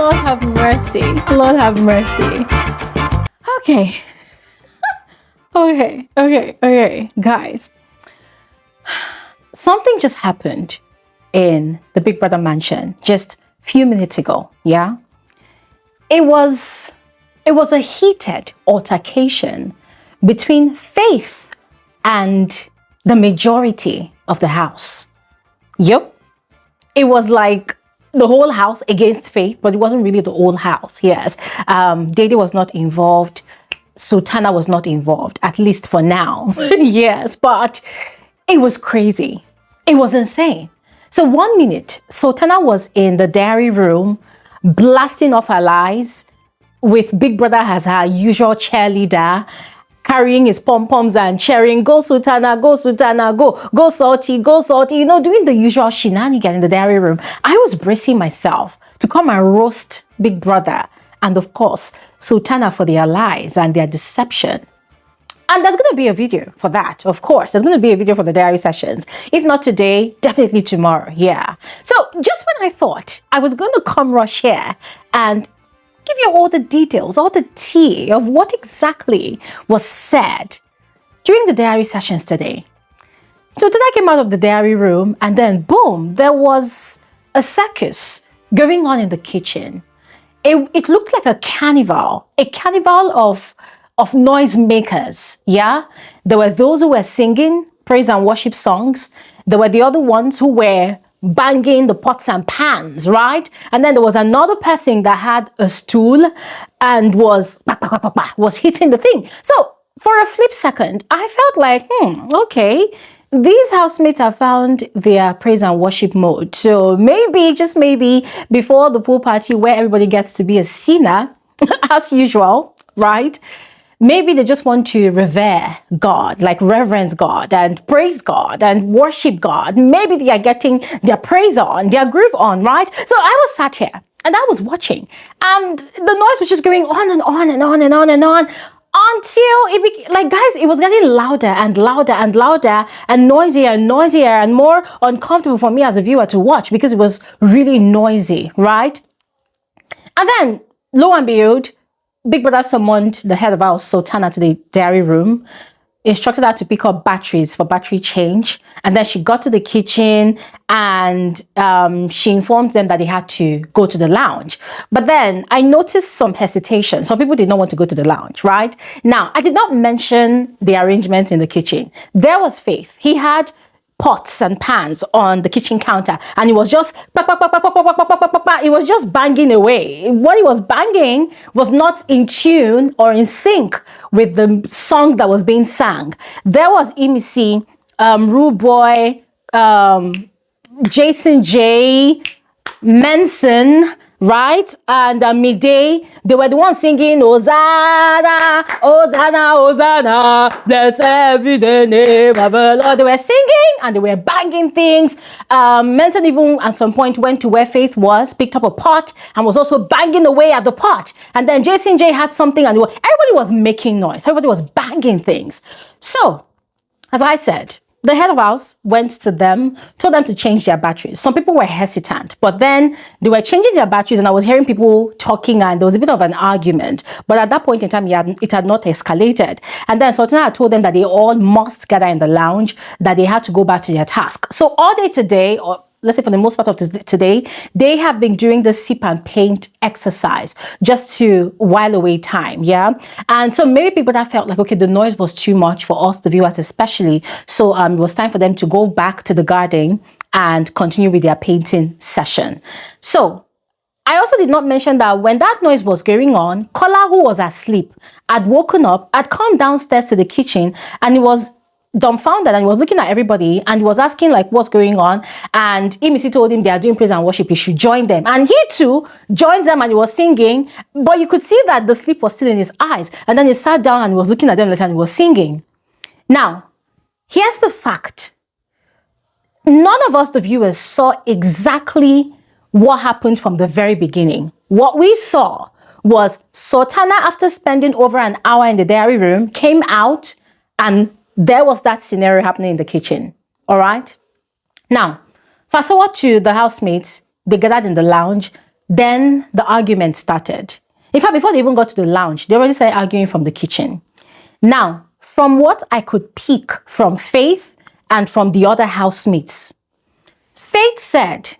Lord have mercy. Lord have mercy. Okay. Okay. Guys, something just happened in the Big Brother mansion just a few minutes ago. Yeah. It was a heated altercation between Faith and the majority of the house. Yep. It was like the whole house against Faith, but it wasn't really the whole house. Yes. Dede was not involved. Sultana was not involved, at least for now. Yes, but it was crazy. It was insane. So 1 minute, Sultana was in the diary room, blasting off her lies with Big Brother as her usual cheerleader, carrying his pom-poms and cheering, go Sultana, go Sultana, go Salty, doing the usual shenanigan in the diary room. I was bracing myself to come and roast Big Brother and, of course, Sultana for their lies and their deception. And there's going to be a video for that, of course. There's going to be a video for the diary sessions. If not today, definitely tomorrow. Yeah. So just when I thought I was going to come rush here and give you all the details, all the tea of what exactly was said during the diary sessions today. So Sultana came out of the diary room and then boom, there was a circus going on in the kitchen. It looked like a carnival of noisemakers, yeah? There were those who were singing praise and worship songs. There were the other ones who were banging the pots and pans, right? And then there was another person that had a stool and was hitting the thing. So for a flip second, I felt like, okay, these housemates have found their praise and worship mode. So maybe, just maybe, before the pool party where everybody gets to be a sinner, as usual, right? Maybe they just want to revere God, like reverence God and praise God and worship God. Maybe they are getting their praise on, their groove on, right? So I was sat here and I was watching and the noise was just going on and on and on and on and on until it was getting louder and louder and louder and noisier and more uncomfortable for me as a viewer to watch because it was really noisy, right? And then, lo and behold, Big Brother summoned the head of house, Sultana, to the diary room, instructed her to pick up batteries for battery change. And then she got to the kitchen and she informed them that they had to go to the lounge. But then I noticed some hesitation. Some people did not want to go to the lounge, right? Now, I did not mention the arrangements in the kitchen. There was Faith. He had pots and pans on the kitchen counter and it was just it was just banging away. What he was banging was not in tune or in sync with the song that was being sang. There was Emisi, Rude Boy, Jason J, Manson, right? And Mide, they were the ones singing Hosanna, Hosanna, Hosanna, blessed be the name of the Lord. They were singing and they were banging things. Manson even at some point went to where Faith was, picked up a pot and was also banging away at the pot. And then Jason J had something and everybody was making noise. Everybody was banging things. So, as I said, the head of house went to them, told them to change their batteries. Some people were hesitant, but then they were changing their batteries and I was hearing people talking and there was a bit of an argument. But at that point in time, it had not escalated. And then Sultana had told them that they all must gather in the lounge, that they had to go back to their task. So all day today, or let's say for the most part of today, they have been doing the sip and paint exercise just to while away time, yeah? And so maybe people that felt like, okay, the noise was too much for us, the viewers especially, so it was time for them to go back to the garden and continue with their painting session. So I also did not mention that when that noise was going on, Kola, who was asleep, had woken up, had come downstairs to the kitchen and he was dumbfounded and he was looking at everybody and he was asking like what's going on, and Emisi told him they are doing praise and worship, he should join them, and he too joined them and he was singing, but you could see that the sleep was still in his eyes, and then he sat down and he was looking at them and he was singing. Now here's the fact: none of us, the viewers, saw exactly what happened from the very beginning. What we saw was Sultana, after spending over an hour in the diary room, came out and there was that scenario happening in the kitchen. All right. Now, fast forward to the housemates. They gathered in the lounge. then the argument started. In fact, before they even got to the lounge, they already started arguing from the kitchen. Now, from what I could pick from Faith and from the other housemates, Faith said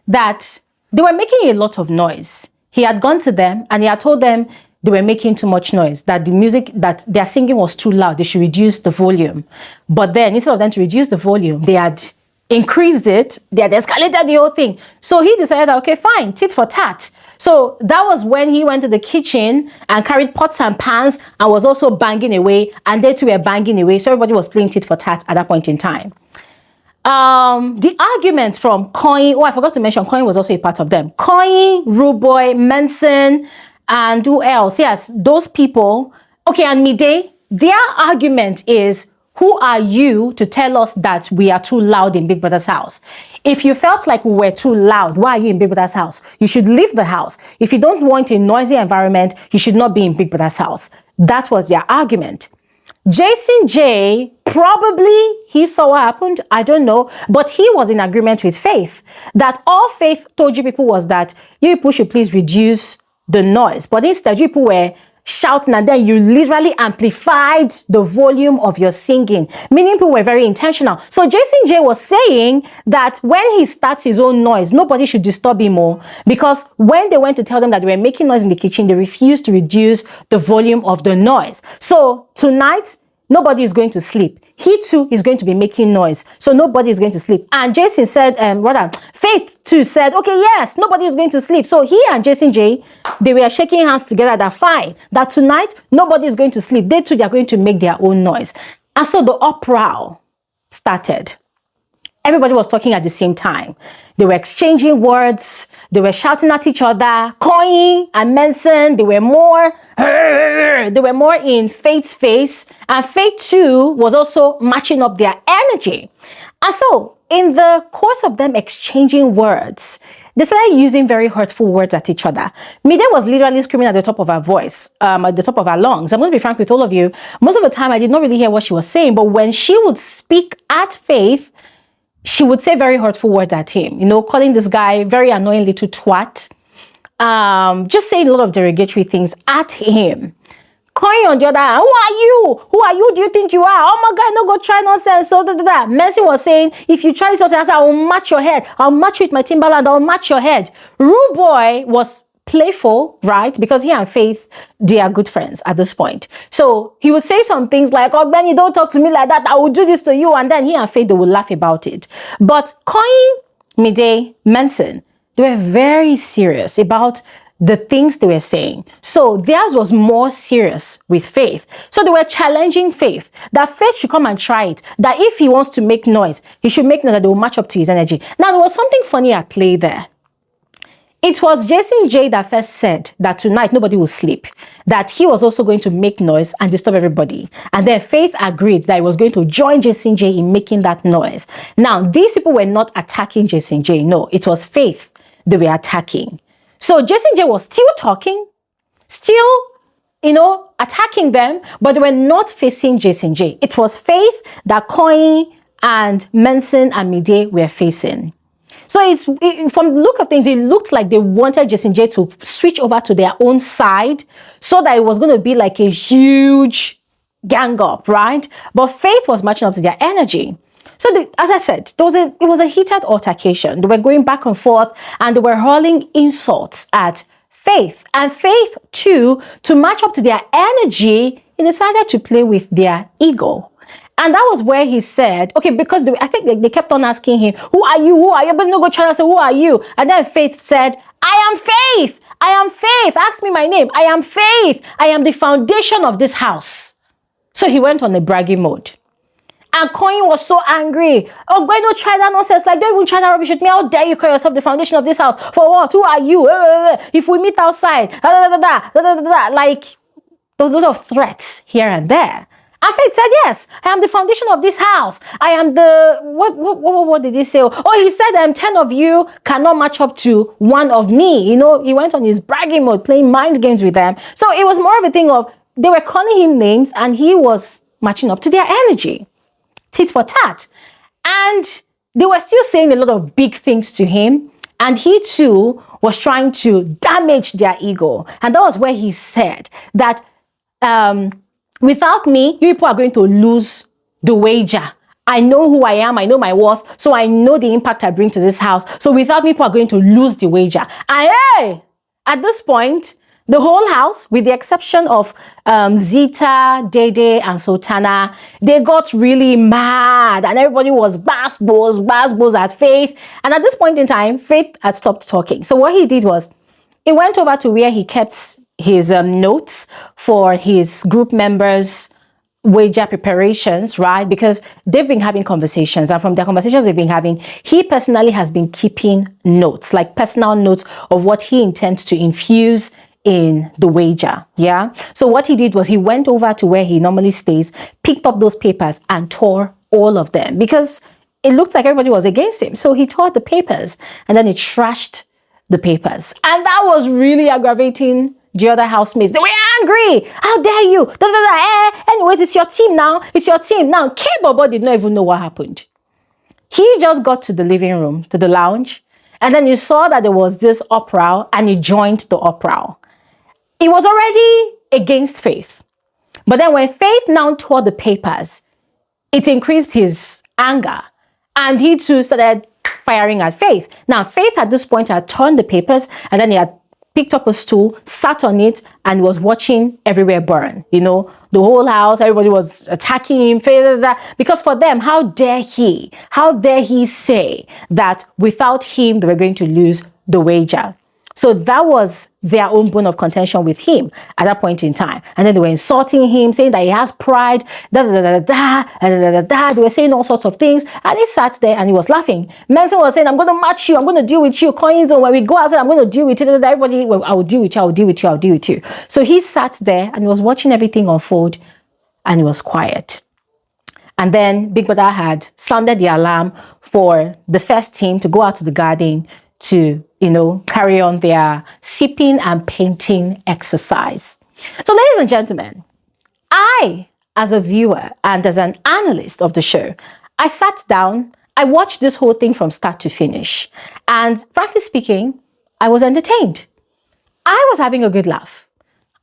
that they were making a lot of noise. He had gone to them and he had told them they were making too much noise, that the music that their singing was too loud, they should reduce the volume. But then instead of them to reduce the volume, they had increased it, they had escalated the whole thing. So he decided, okay, fine, tit for tat. So that was when he went to the kitchen and carried pots and pans and was also banging away, and they too were banging away. So everybody was playing tit for tat at that point in time. The argument from Koyin, oh, I forgot to mention, Koyin was also a part of them. Koyin, Rude Boy, Manson, and who else? Yes, those people. Okay, and Mide, their argument is, who are you to tell us that we are too loud in Big Brother's house? If you felt like we were too loud, why are you in Big Brother's house? You should leave the house. If you don't want a noisy environment, you should not be in Big Brother's house. That was their argument. Jason J, probably he saw what happened, I don't know, but he was in agreement with Faith. That all Faith told you people was that you people should please reduce the noise. But instead, you people were shouting, and then you literally amplified the volume of your singing, meaning people were very intentional. So Jason J was saying that when he starts his own noise, nobody should disturb him more, because when they went to tell them that they were making noise in the kitchen, they refused to reduce the volume of the noise. So tonight, nobody is going to sleep. He too is going to be making noise. So nobody is going to sleep. And Jason said, Faith too said, okay, yes, nobody is going to sleep. So he and Jason J, they were shaking hands together that fine, that tonight, nobody is going to sleep. They too, they are going to make their own noise. And so the uproar started. Everybody was talking at the same time. They were exchanging words. They were shouting at each other. Koyin and Manson, they were more in Faith's face. And Faith too was also matching up their energy. And so in the course of them exchanging words, they started using very hurtful words at each other. Mide was literally screaming at the top of her voice, at the top of her lungs. I'm going to be frank with all of you. Most of the time, I did not really hear what she was saying. But when she would speak at Faith, she would say very hurtful words at him, you know, calling this guy very annoying little twat, just saying a lot of derogatory things at him. Koyin on the other hand, who are you? Who are you? Do you think you are? Oh my God, no, go try nonsense. So that. Mercy was saying, if you try this nonsense, I will match your head. I'll match you with my Timberland. I'll match your head. Rude Boy was playful, right? Because he and Faith, they are good friends at this point. So he would say some things like, oh, Benny, don't talk to me like that. I will do this to you. And then he and Faith, they would laugh about it. But Koyin, Mide, Manson, they were very serious about the things they were saying. So theirs was more serious with Faith. So they were challenging Faith, that Faith should come and try it. That if he wants to make noise, he should make noise that they will match up to his energy. Now, there was something funny at play there. It was Jason J that first said that tonight nobody will sleep, that he was also going to make noise and disturb everybody. And then Faith agreed that he was going to join Jason J in making that noise. Now, these people were not attacking Jason J. No, it was Faith they were attacking. So Jason J was still talking, still, you know, attacking them, but they were not facing Jason J. It was Faith that Koyin and Manson and Mide were facing. So from the look of things, it looked like they wanted Jason J to switch over to their own side so that it was going to be like a huge gang up, right? But Faith was matching up to their energy. So as I said, it was a heated altercation. They were going back and forth and they were hurling insults at Faith. And Faith too, to match up to their energy, he decided to play with their ego. And that was where he said, okay, because I think they kept on asking him, who are you? Who are you? But no, go try to say, who are you? And then Faith said, I am Faith. I am Faith. Ask me my name. I am Faith. I am the foundation of this house. So he went on a bragging mode. And Koyin was so angry. Oh, boy, don't try that nonsense. Like, don't even try that rubbish with me. How dare you call yourself the foundation of this house? For what? Who are you? If we meet outside, like, there was a lot of threats here and there. And Faith said, yes, I am the foundation of this house. I am the, what did he say? Oh, he said, 10 of you cannot match up to one of me. You know, he went on his bragging mode, playing mind games with them. So it was more of a thing of, they were calling him names and he was matching up to their energy. Tit for tat. And they were still saying a lot of big things to him. And he too was trying to damage their ego. And that was where he said that without me, you people are going to lose the wager. I know who I am, I know my worth, so I know the impact I bring to this house. So without me, people are going to lose the wager. And hey, at this point, the whole house, with the exception of Zita, Dede, and Sultana, they got really mad and everybody was bass at Faith. And at this point in time, Faith had stopped talking. So what he did was, he went over to where he kept his notes for his group members' wager preparations, right? Because they've been having conversations, and from the conversations they've been having, he personally has been keeping notes, like personal notes of what he intends to infuse in the wager. Yeah. So what he did was he went over to where he normally stays, picked up those papers and tore all of them because it looked like everybody was against him. So he tore the papers and then he trashed the papers. And that was really aggravating the other housemates. They were angry. How dare you? Anyways, it's your team now. It's your team now. K-Bobo did not even know what happened. He just got to the living room, to the lounge, and then he saw that there was this uproar and he joined the uproar. He was already against Faith. But then when Faith now tore the papers, it increased his anger. And he too started firing at Faith. Now, Faith at this point had torn the papers and then he had picked up a stool, sat on it, and was watching everywhere burn. You know, the whole house, everybody was attacking him, because for them, how dare he say that without him, they were going to lose the wager. So that was their own bone of contention with him at that point in time. And then they were insulting him, saying that he has pride, They were saying all sorts of things. And he sat there and he was laughing. Manson was saying, I'm going to match you. I'm going to deal with you. Koyin, when we go outside, I'm going to deal with it. Everybody, I will deal with you. I'll deal with you. I'll deal with you. So he sat there and he was watching everything unfold and he was quiet. And then Big Brother had sounded the alarm for the first team to go out to the garden to, carry on their sipping and painting exercise. So, ladies and gentlemen, I, as a viewer and as an analyst of the show, I sat down, I watched this whole thing from start to finish. And frankly speaking, I was entertained. I was having a good laugh.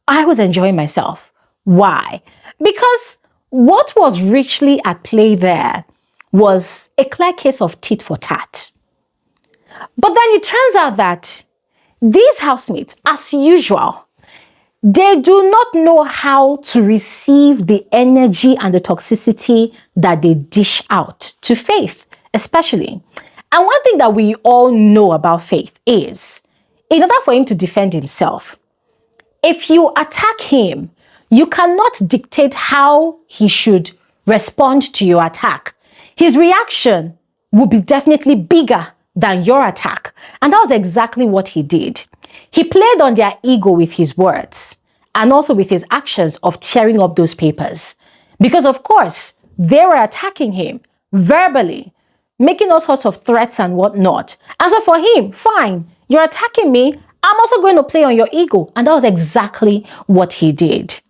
I was enjoying myself. Why? Because what was richly at play there was a clear case of tit for tat. But then it turns out that these housemates, as usual, they do not know how to receive the energy and the toxicity that they dish out to Faith, especially. And one thing that we all know about Faith is, in order for him to defend himself, if you attack him, you cannot dictate how he should respond to your attack. His reaction will be definitely bigger than your attack. And that was exactly what he did. He played on their ego with his words and also with his actions of tearing up those papers. Because of course, they were attacking him verbally, making all sorts of threats and whatnot. And so for him, fine, you're attacking me, I'm also going to play on your ego. And that was exactly what he did.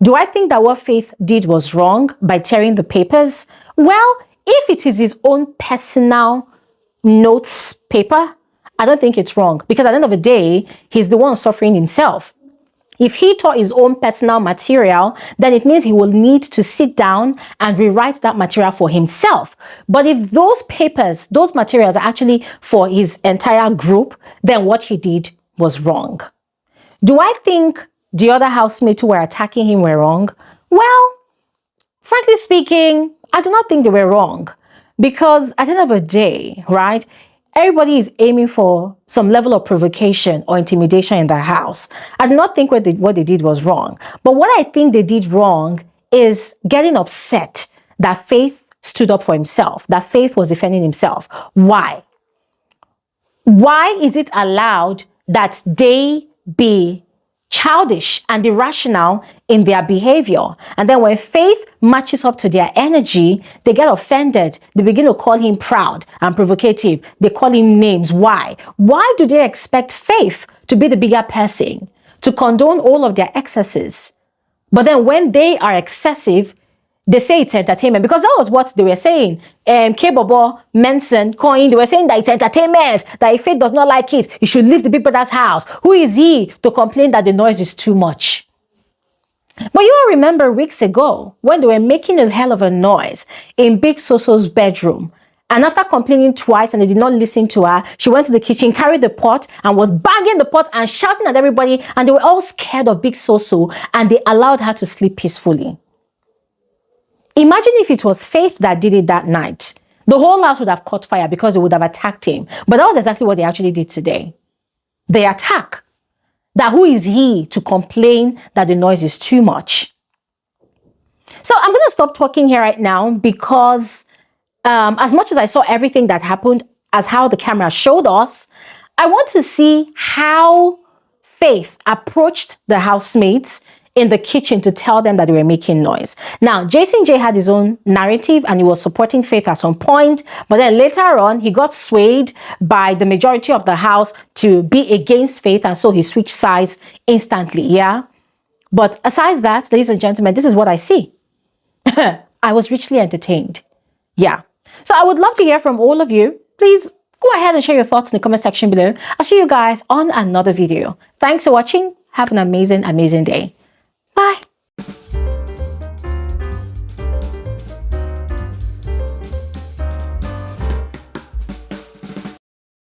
Do I think that what Faith did was wrong by tearing the papers? Well, if it is his own personal notes paper, I don't think it's wrong, because at the end of the day, he's the one suffering himself. If he tore his own personal material, then it means he will need to sit down and rewrite that material for himself. But if those papers, those materials are actually for his entire group, then what he did was wrong. Do I think the other housemates who were attacking him were wrong? Well, frankly speaking, I do not think they were wrong. Because at the end of the day, right, everybody is aiming for some level of provocation or intimidation in the house. I do not think what they did was wrong. But what I think they did wrong is getting upset that Faith stood up for himself, that Faith was defending himself. Why? Why is it allowed that they be childish and irrational in their behavior? And then when Faith matches up to their energy, they get offended. They begin to call him proud and provocative. They call him names. Why? Why do they expect Faith to be the bigger person, to condone all of their excesses? But then when they are excessive, they say it's entertainment, because that was what they were saying. K-Bobo, Mensen, Koyin, they were saying that it's entertainment, that if Faith does not like it, he should leave the big brother's house. Who is he to complain that the noise is too much? But you all remember weeks ago when they were making a hell of a noise in Big Soso's bedroom. And after complaining twice and they did not listen to her, she went to the kitchen, carried the pot and was banging the pot and shouting at everybody. And they were all scared of Big Soso and they allowed her to sleep peacefully. Imagine if it was Faith that did it that night. The whole house would have caught fire because they would have attacked him. But that was exactly what they actually did today. They attack. That who is he to complain that the noise is too much? So I'm going to stop talking here right now because as much as I saw everything that happened as how the camera showed us, I want to see how Faith approached the housemates in the kitchen to tell them that they were making noise. Now, Jason J had his own narrative and he was supporting Faith at some point, but then later on, he got swayed by the majority of the house to be against Faith, and so he switched sides instantly, yeah? But aside that, ladies and gentlemen, this is what I see. I was richly entertained. Yeah. So I would love to hear from all of you. Please go ahead and share your thoughts in the comment section below. I'll see you guys on another video. Thanks for watching. Have an amazing, amazing day. Bye.